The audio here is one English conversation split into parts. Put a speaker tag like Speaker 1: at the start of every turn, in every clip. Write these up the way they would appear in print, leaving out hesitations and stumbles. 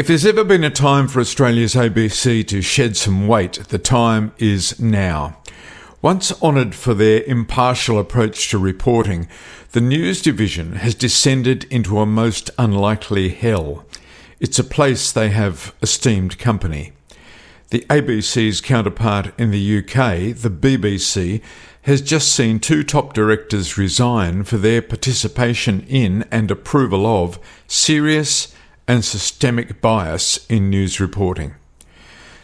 Speaker 1: If there's ever been a time for Australia's ABC to shed some weight, the time is now. Once honoured for their impartial approach to reporting, the news division has descended into a most unlikely hell. It's a place they have esteemed company. The ABC's counterpart in the UK, the BBC, has just seen two top directors resign for their participation in and approval of serious and systemic bias in news reporting.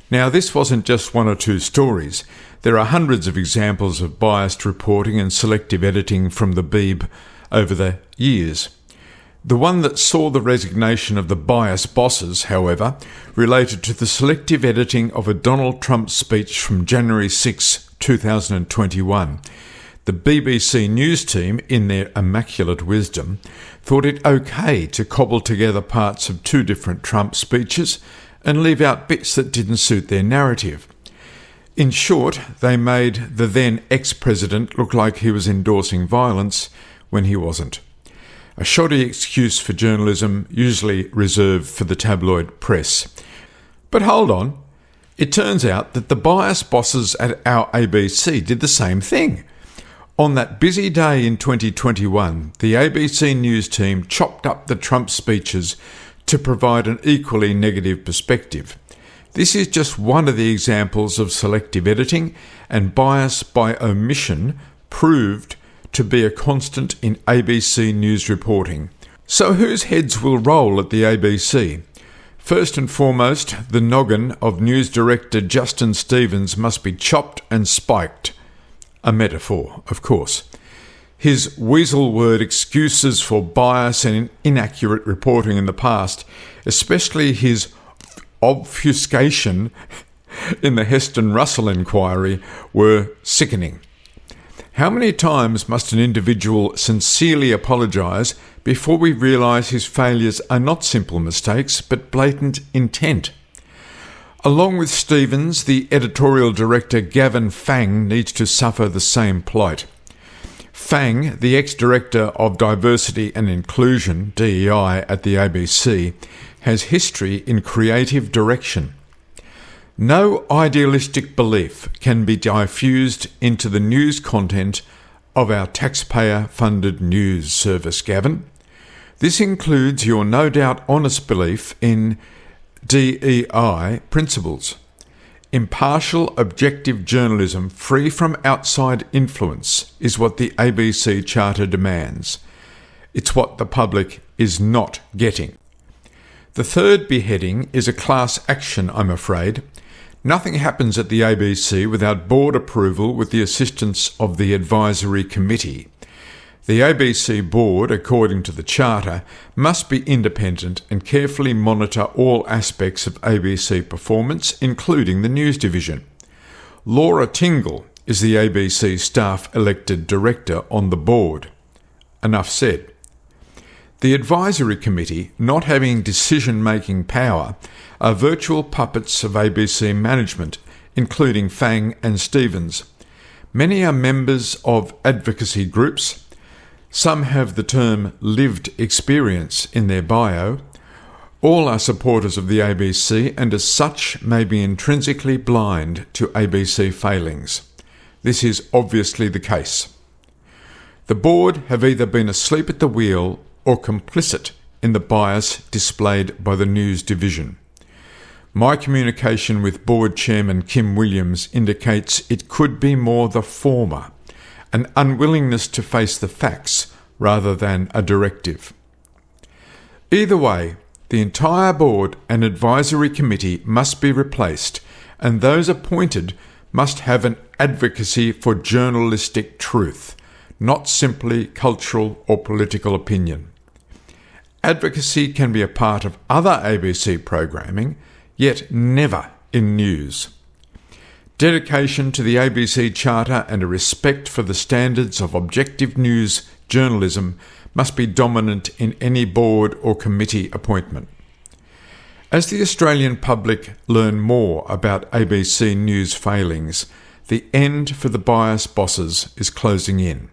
Speaker 1: Now, this wasn't just one or two stories. There are hundreds of examples of biased reporting and selective editing from the Beeb over the years. The one that saw the resignation of the bias bosses, however, related to the selective editing of a Donald Trump speech from January 6, 2021. The BBC News team, in their immaculate wisdom, thought it okay to cobble together parts of two different Trump speeches and leave out bits that didn't suit their narrative. In short, they made the then ex-president look like he was endorsing violence when he wasn't. A shoddy excuse for journalism usually reserved for the tabloid press. But hold on, it turns out that the bias bosses at our ABC did the same thing. On that busy day in 2021, the ABC News team chopped up the Trump speeches to provide an equally negative perspective. This is just one of the examples of selective editing and bias by omission proved to be a constant in ABC News reporting. So whose heads will roll at the ABC? First and foremost, the noggin of news director Justin Stevens must be chopped and spiked. A metaphor, of course. His weasel word excuses for bias and inaccurate reporting in the past, especially his obfuscation in the Heston Russell inquiry, were sickening. How many times must an individual sincerely apologise before we realise his failures are not simple mistakes but blatant intent? Along with Stevens, the editorial director Gavin Fang needs to suffer the same plight. Fang, the ex-director of Diversity and Inclusion, DEI, at the ABC, has history in creative direction. No idealistic belief can be diffused into the news content of our taxpayer-funded news service, Gavin. This includes your no doubt honest belief in DEI principles. Impartial, objective journalism free from outside influence is what the ABC Charter demands. It's what the public is not getting. The third beheading is a class action, I'm afraid. Nothing happens at the ABC without board approval with the assistance of the advisory committee. The ABC board, according to the Charter, must be independent and carefully monitor all aspects of ABC performance, including the news division. Laura Tingle is the ABC staff elected director on the board. Enough said. The advisory committee, not having decision-making power, are virtual puppets of ABC management, including Fang and Stevens. Many are members of advocacy groups. Some have the term lived experience in their bio. All are supporters of the ABC and as such may be intrinsically blind to ABC failings. This is obviously the case. The board have either been asleep at the wheel or complicit in the bias displayed by the news division. My communication with board chairman Kim Williams indicates it could be more the former, an unwillingness to face the facts rather than a directive. Either way, the entire board and advisory committee must be replaced, and those appointed must have an advocacy for journalistic truth, not simply cultural or political opinion. Advocacy can be a part of other ABC programming, yet never in news. Dedication to the ABC Charter and a respect for the standards of objective news journalism must be dominant in any board or committee appointment. As the Australian public learn more about ABC News failings, the end for the bias bosses is closing in.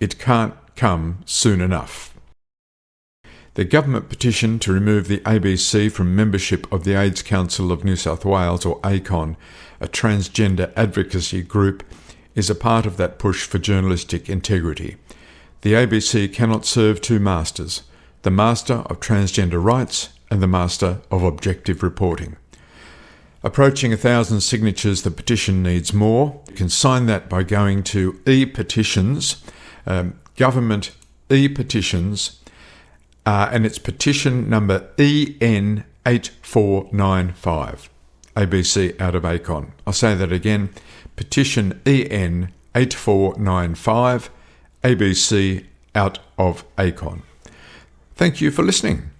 Speaker 1: It can't come soon enough. The government petition to remove the ABC from membership of the AIDS Council of New South Wales, or ACON, a transgender advocacy group, is a part of that push for journalistic integrity. The ABC cannot serve two masters, the master of transgender rights and the master of objective reporting. Approaching 1,000 signatures, the petition needs more. You can sign that by going to ePetitions, government ePetitions, and it's petition number EN8495, ABC out of ACON. I'll say that again, petition EN8495, ABC out of ACON. Thank you for listening.